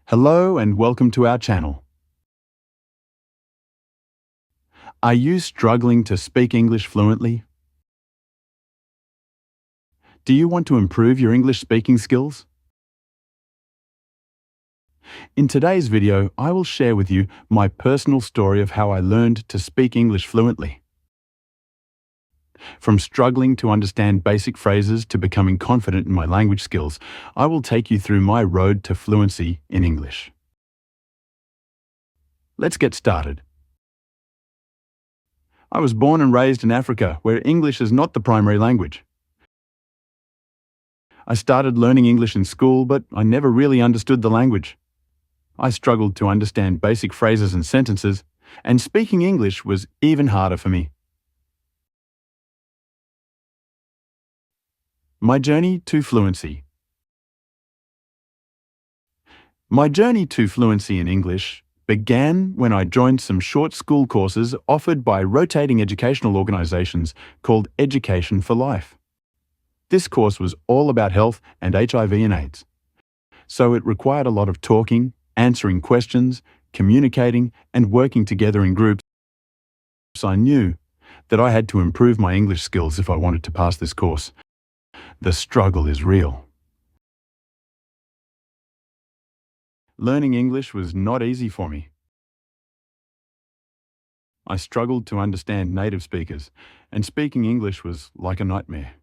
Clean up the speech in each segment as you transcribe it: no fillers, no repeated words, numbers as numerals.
Hello and welcome to our channel. Are you struggling to speak English fluently? Do you want to improve your English speaking skills? In today's video, I will share with you my personal story of how I learned to speak English fluently. From struggling to understand basic phrases to becoming confident in my language skills, I will take you through my road to fluency in English. Let's get started. I was born and raised in Africa, where English is not the primary language. I started learning English in school, but I never really understood the language. I struggled to understand basic phrases and sentences, and speaking English was even harder for me. My journey to fluency. My journey to fluency in English began when I joined some short school courses offered by rotating educational organisations called Education for Life. This course was all about health and HIV and AIDS. So it required a lot of talking, answering questions, communicating, and working together in groups. I knew that I had to improve my English skills if I wanted to pass this course. The struggle is real. Learning English was not easy for me. I struggled to understand native speakers, and speaking English was like a nightmare.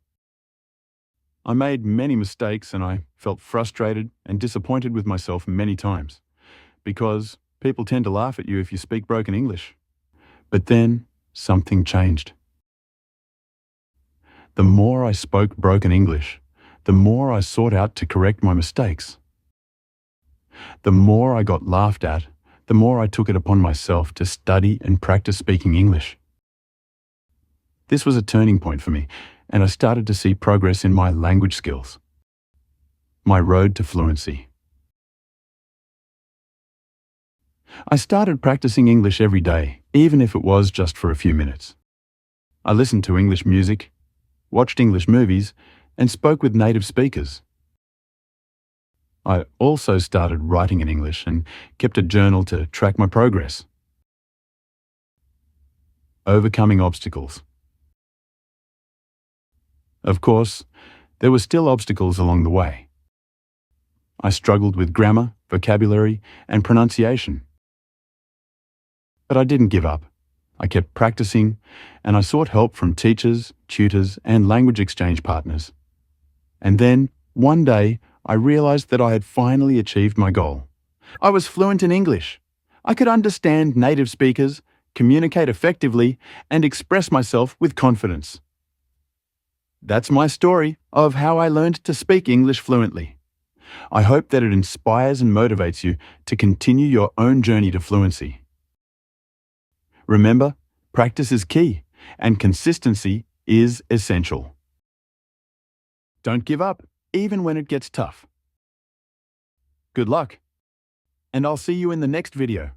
I made many mistakes and I felt frustrated and disappointed with myself many times, because people tend to laugh at you if you speak broken English. But then something changed. The more I spoke broken English, the more I sought out to correct my mistakes. The more I got laughed at, the more I took it upon myself to study and practice speaking English. This was a turning point for me, and I started to see progress in my language skills. My road to fluency. I started practicing English every day, even if it was just for a few minutes. I listened to English music, watched English movies, and spoke with native speakers. I also started writing in English and kept a journal to track my progress. Overcoming obstacles. Of course, there were still obstacles along the way. I struggled with grammar, vocabulary, and pronunciation. But I didn't give up. I kept practicing, and I sought help from teachers, tutors, and language exchange partners. And then, one day, I realized that I had finally achieved my goal. I was fluent in English. I could understand native speakers, communicate effectively, and express myself with confidence. That's my story of how I learned to speak English fluently. I hope that it inspires and motivates you to continue your own journey to fluency. Remember, practice is key, and consistency is essential. Don't give up, even when it gets tough. Good luck, and I'll see you in the next video.